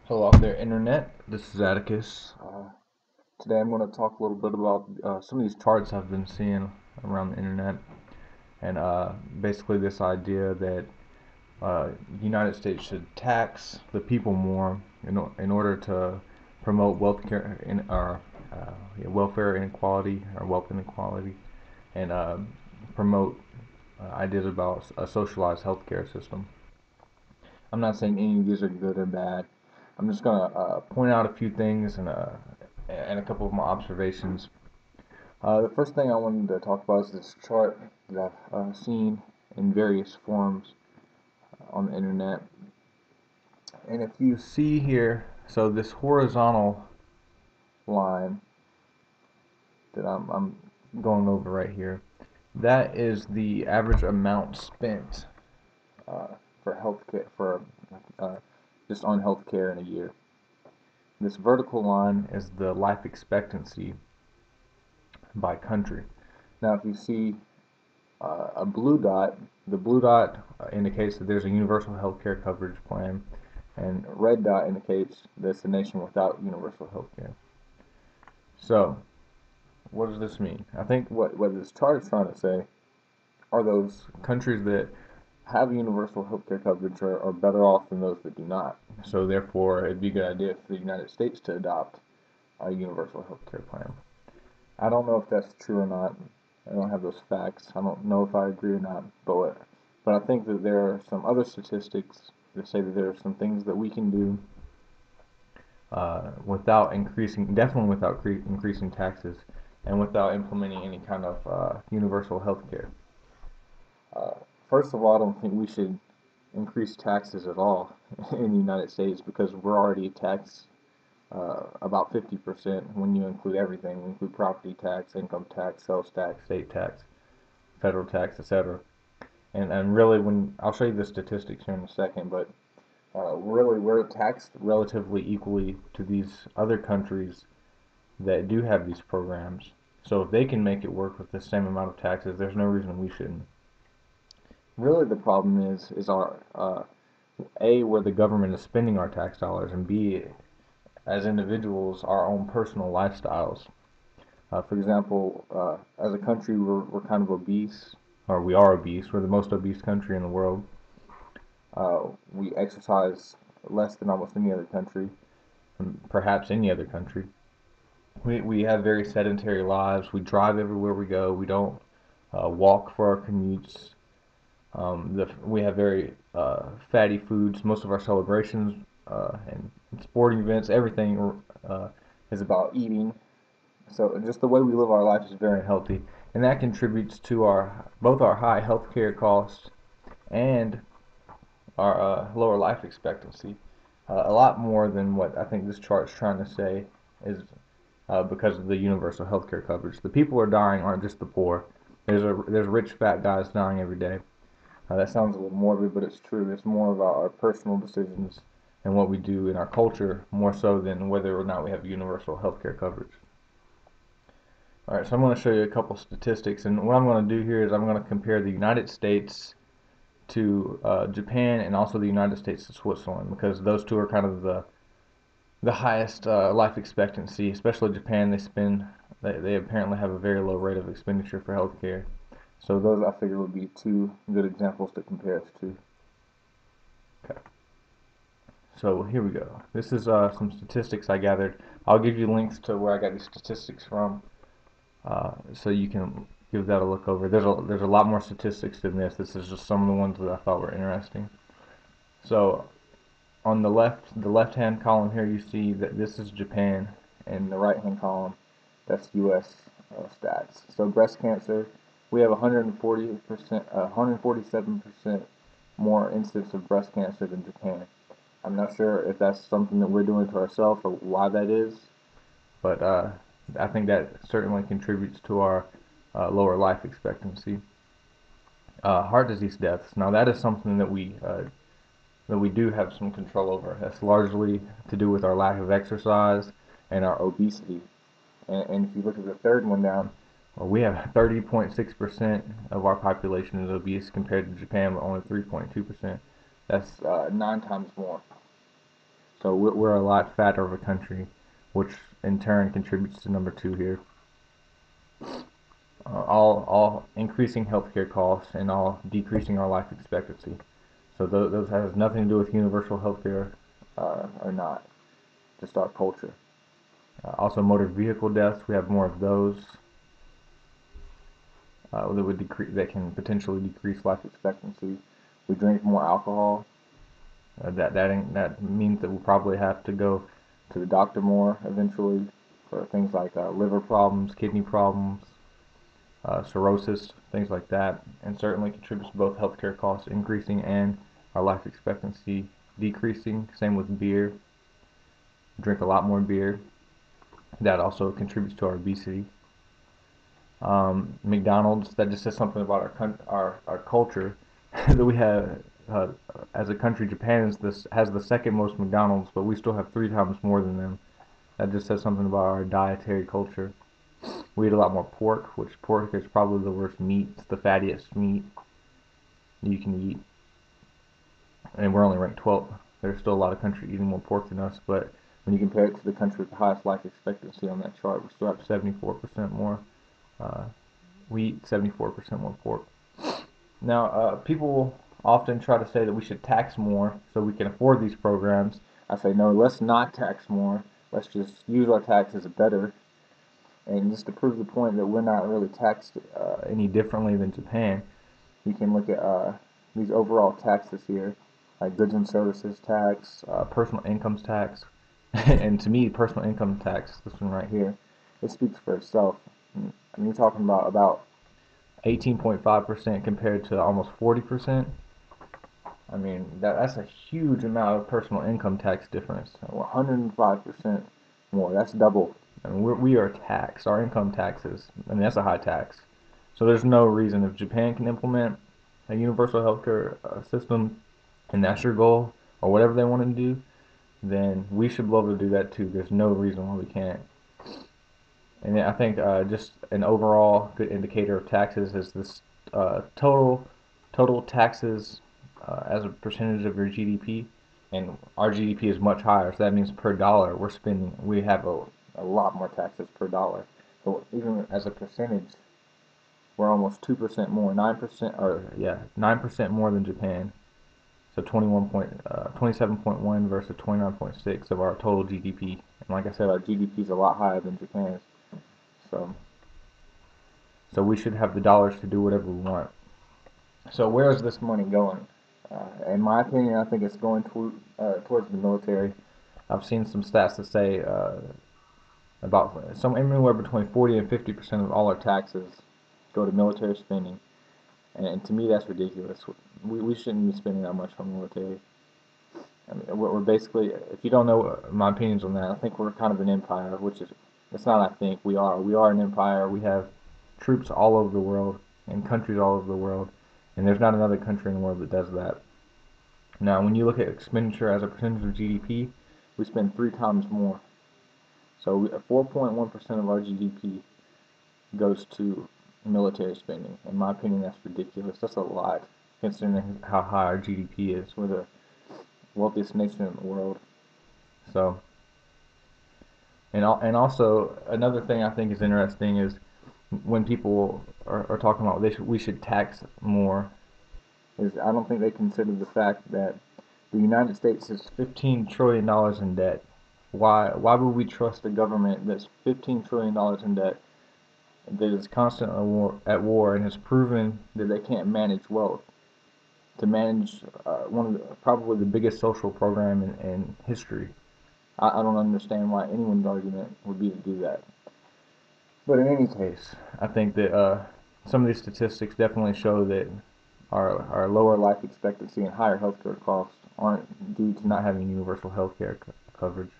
Hello out there, Internet. This is Atticus. Today I'm going to talk a little bit about some of these charts I've been seeing around the Internet, and basically this idea that the United States should tax the people more in order to promote welfare inequality or wealth inequality, and promote ideas about a socialized healthcare system. I'm not saying any of these are good or bad. I'm just gonna point out a few things and a couple of my observations. The first thing I wanted to talk about is this chart that I've seen in various forms on the internet. And if you see here, so this horizontal line that I'm going over right here, that is the average amount spent uh, for healthcare uh, just on healthcare in a year. This vertical line is the life expectancy by country. Now, if you see a blue dot, the blue dot indicates that there's a universal health care coverage plan, and red dot indicates that it's a nation without universal health care. So, what does this mean? I think what this chart is trying to say are those countries that have universal health care coverage are better off than those that do not. So, therefore, it'd be a good idea for the United States to adopt a universal health care plan. I don't know if that's true or not. I don't have those facts. I don't know if I agree or not. But I think that there are some other statistics that say that there are some things that we can do without definitely without increasing taxes, and without implementing any kind of universal health care. Uh, First of all, I don't think we should increase taxes at all in the United States because we're already taxed about 50% when you include everything. You include property tax, income tax, sales tax, state tax, federal tax, etc. And really, when I'll show you the statistics here in a second, but really we're taxed relatively equally to these other countries that do have these programs. So if they can make it work with the same amount of taxes, there's no reason we shouldn't. Really, the problem is our A, where the government is spending our tax dollars, and B, as individuals, our own personal lifestyles. For example, as a country, we're kind of obese, or we are obese. We're the most obese country in the world. We exercise less than almost any other country, perhaps any other country. We have very sedentary lives. We drive everywhere we go. We don't walk for our commutes. We have very fatty foods. Most of our celebrations and sporting events, everything is about eating. So just the way we live our life is very unhealthy, and that contributes to our both our high healthcare costs and our lower life expectancy. A lot more than what I think this chart's trying to say is because of the universal healthcare coverage. The people who are dying aren't just the poor. There's rich fat guys dying every day. That sounds a little morbid, but it's true. It's more about our personal decisions and what we do in our culture, more so than whether or not we have universal healthcare coverage. Alright, so I'm going to show you a couple statistics, and what I'm going to do here is I'm going to compare the United States to Japan and also the United States to Switzerland, because those two are kind of the highest life expectancy, especially Japan. They apparently have a very low rate of expenditure for healthcare. So those I figure would be two good examples to compare us to. Okay. So here we go. This is some statistics I gathered. I'll give you links to where I got these statistics from, so you can give that a look over. There's a lot more statistics than this. This is just some of the ones that I thought were interesting. So on the left-hand column here, you see that this is Japan, and the right-hand column, that's U.S. Stats. So breast cancer, we have 147% more incidence of breast cancer than Japan. I'm not sure if that's something that we're doing to ourselves or why that is, but I think that certainly contributes to our lower life expectancy. Heart disease deaths. Now that is something that we do have some control over. That's largely to do with our lack of exercise and our obesity. And if you look at the third one down, well, we have 30.6% of our population is obese compared to Japan with only 3.2%. That's 9 times more. So we're a lot fatter of a country, which in turn contributes to number two here. All increasing healthcare costs and all decreasing our life expectancy. So those has nothing to do with universal healthcare or not, just our culture. Also, motor vehicle deaths. We have more of those that can potentially decrease life expectancy. We drink more alcohol. That means that we'll probably have to go to the doctor more eventually for things like liver problems, kidney problems, cirrhosis, things like that, and certainly contributes to both healthcare costs increasing and our life expectancy decreasing. Same with beer. Drink a lot more beer. That also contributes to our obesity. McDonald's, that just says something about our culture that we have as a country. Japan has the second most McDonald's, but we still have 3 times more than them. That just says something about our dietary culture. We eat a lot more pork, which pork is probably the worst meat. It's the fattiest meat you can eat, and we're only ranked 12th. There's still a lot of countries eating more pork than us, but when you compare it to the country with the highest life expectancy on that chart, we still have 74% more. We eat 74% more pork. Now, people often try to say that we should tax more so we can afford these programs. I say, no, let's not tax more. Let's just use our taxes better. And just to prove the point that we're not really taxed any differently than Japan, you can look at these overall taxes here, like goods and services tax, personal income tax, and to me, personal income tax, this one right here, it speaks for itself. I mean, you're talking about 18.5% compared to almost 40%. I mean, that's a huge amount of personal income tax difference. 105% more. That's double. I mean, we are taxed. Our income taxes. I mean, that's a high tax. So there's no reason if Japan can implement a universal healthcare system, and that's your goal, or whatever they want to do, then we should be able to do that too. There's no reason why we can't. And I think just an overall good indicator of taxes is this total taxes as a percentage of your GDP, and our GDP is much higher. So that means per dollar we have a lot more taxes per dollar. So even as a percentage, we're almost 2% more, 9% more than Japan. So 27.1 versus 29.6 of our total GDP. And like I said, our GDP is a lot higher than Japan's. So we should have the dollars to do whatever we want. So where is this money going? In my opinion, I think it's going towards the military. I've seen some stats that say about anywhere between 40 and 50% of all our taxes go to military spending. And to me, that's ridiculous. We shouldn't be spending that much on military. I mean, we're basically, if you don't know my opinions on that, I think we're kind of an empire, it's not I think, we are. We are an empire. We have troops all over the world and countries all over the world, and there's not another country in the world that does that. Now, when you look at expenditure as a percentage of GDP, we spend 3 times more. So 4.1% of our GDP goes to military spending. In my opinion, that's ridiculous. That's a lot, considering how high our GDP is. We're the wealthiest nation in the world. So, and also another thing I think is interesting is when people are talking about we should tax more, is I don't think they consider the fact that the United States is $15 trillion in debt. Why would we trust a government that's $15 trillion in debt, that is constantly at war and has proven that they can't manage wealth, to manage probably the biggest social program in history? I don't understand why anyone's argument would be to do that. But in any case, I think that some of these statistics definitely show that our lower life expectancy and higher healthcare costs aren't due to not having universal healthcare coverage.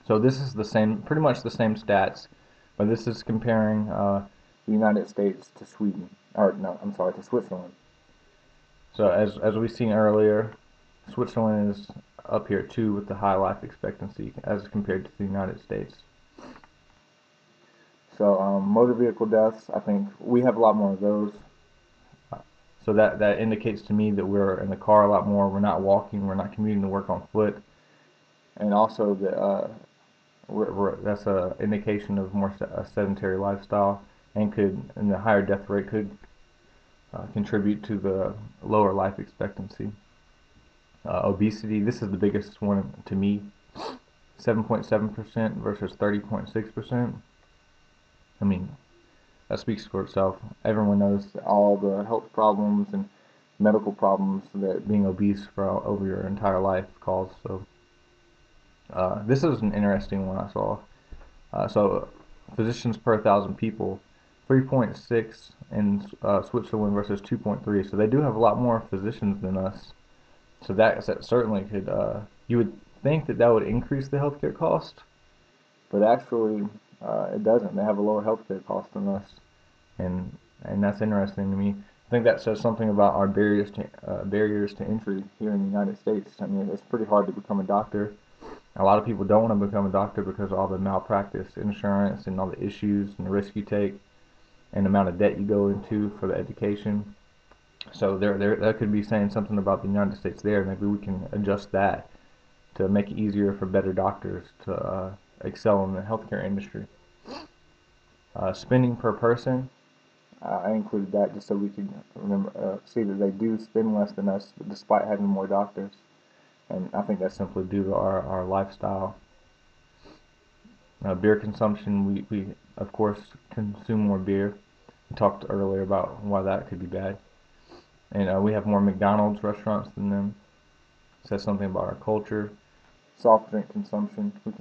So this is pretty much the same stats, but this is comparing the United States to Sweden, or no, I'm sorry, to Switzerland. So as we've seen earlier, Switzerland is up here too with the high life expectancy as compared to the United States. So motor vehicle deaths, I think we have a lot more of those. So that indicates to me that we're in the car a lot more. We're not walking. We're not commuting to work on foot. and also that's a indication of a sedentary lifestyle, and the higher death rate could contribute to the lower life expectancy. Obesity, this is the biggest one to me, 7.7% versus 30.6%. I mean, that speaks for itself. Everyone knows all the health problems and medical problems that being obese for over your entire life causes. So this is an interesting one I saw. So physicians per 1,000 people, 3.6 in Switzerland versus 2.3. So they do have a lot more physicians than us. So that certainly could, you would think that would increase the healthcare cost, but actually it doesn't. They have a lower healthcare cost than us, and that's interesting to me. I think that says something about our barriers to entry here in the United States. I mean, it's pretty hard to become a doctor. A lot of people don't want to become a doctor because of all the malpractice insurance and all the issues and the risk you take and the amount of debt you go into for the education. So that could be saying something about the United States there. Maybe we can adjust that to make it easier for better doctors to excel in the healthcare industry. Spending per person, I included that just so we can see that they do spend less than us despite having more doctors. And I think that's simply due to our lifestyle. Beer consumption, we of course consume more beer. We talked earlier about why that could be bad. And we have more McDonald's restaurants than them. It says something about our culture. Soft drink consumption, we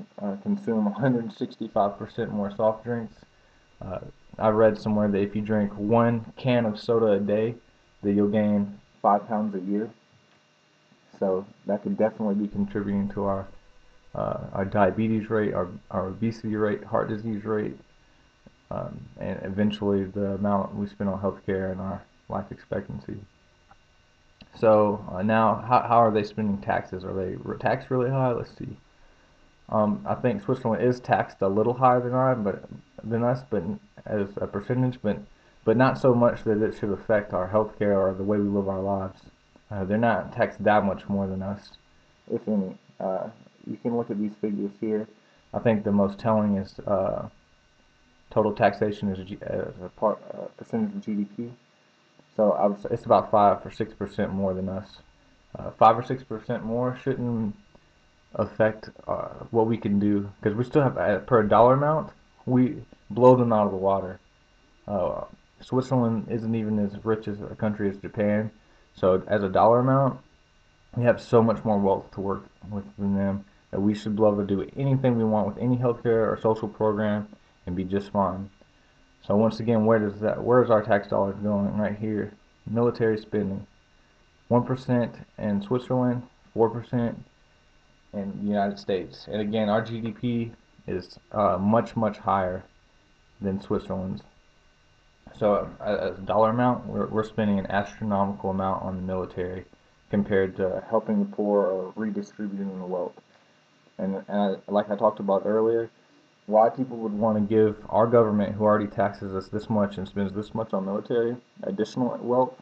consume 165% more soft drinks. I read somewhere that if you drink 1 can of soda a day, that you'll gain 5 pounds a year. So that could definitely be contributing to our diabetes rate, our obesity rate, heart disease rate, and eventually the amount we spend on healthcare and our life expectancy. So now, how are they spending taxes? Are they taxed really high? Let's see. I think Switzerland is taxed a little higher than us, but as a percentage, but not so much that it should affect our healthcare or the way we live our lives. They're not taxed that much more than us, if any. You can look at these figures here. I think the most telling is total taxation as a percentage of GDP. So it's about 5 or 6% more than us. 5 or 6% more shouldn't affect what we can do because we still have per dollar amount we blow them out of the water. Uh, Switzerland isn't even as rich as a country as Japan, so as a dollar amount, we have so much more wealth to work with than them that we should be able to do anything we want with any healthcare or social program and be just fine. So once again, where's our tax dollars going? Right here, military spending, 1% in Switzerland, 4% in the United States. And again, our GDP is much higher than Switzerland's. So as a dollar amount, we're spending an astronomical amount on the military compared to helping the poor or redistributing the wealth. And like I talked about earlier, why people would want to give our government, who already taxes us this much and spends this much on military, additional wealth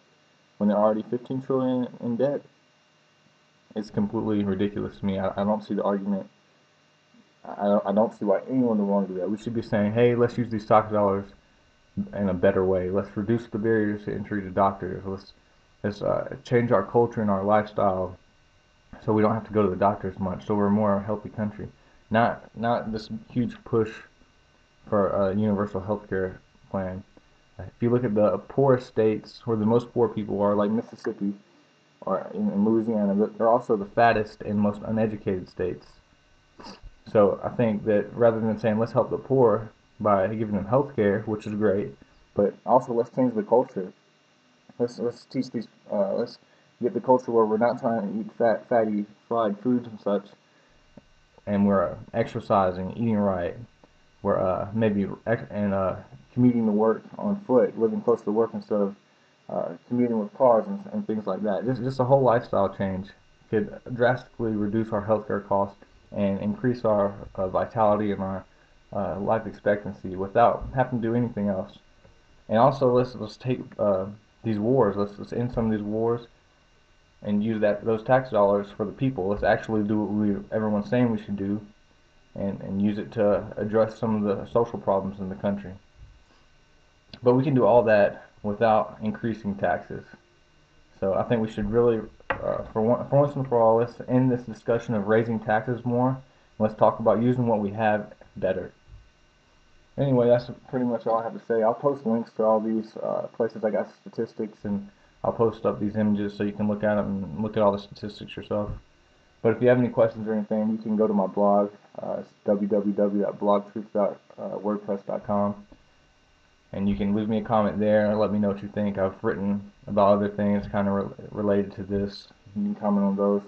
when they're already 15 trillion in debt, it's completely ridiculous to me. I don't see the argument. I don't see why anyone would want to do that. We should be saying, hey, let's use these tax dollars in a better way. Let's reduce the barriers to entry to doctors. Let's change our culture and our lifestyle so we don't have to go to the doctor as much. So we're a more healthy country. Not this huge push for a universal healthcare plan. If you look at the poorest states, where the most poor people are, like Mississippi or in Louisiana, they're also the fattest and most uneducated states. So I think that rather than saying let's help the poor by giving them health care, which is great, but also let's change the culture. Let's teach these. Let's get the culture where we're not trying to eat fatty, fried foods and such, and we're exercising, eating right. We're maybe commuting to work on foot, living close to work instead of commuting with cars and things like that. Just a whole lifestyle change could drastically reduce our healthcare costs and increase our vitality and our life expectancy without having to do anything else. And also, let's take these wars. Let's end some of these wars. and use those tax dollars for the people. Let's actually do what everyone's saying we should do, and use it to address some of the social problems in the country. But we can do all that without increasing taxes. So I think we should really, for once and for all, let's end this discussion of raising taxes more. Let's talk about using what we have better. Anyway, that's pretty much all I have to say. I'll post links to all these places I got statistics, and I'll post up these images so you can look at them and look at all the statistics yourself. But if you have any questions or anything, you can go to my blog. It's www.blogtruth.wordpress.com, and you can leave me a comment there and let me know what you think. I've written about other things kind of related to this. You can comment on those,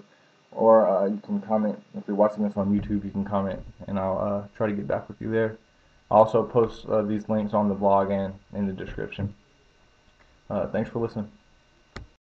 or you can comment if you're watching this on YouTube. You can comment, and I'll try to get back with you there. I'll also post these links on the blog and in the description. Thanks for listening.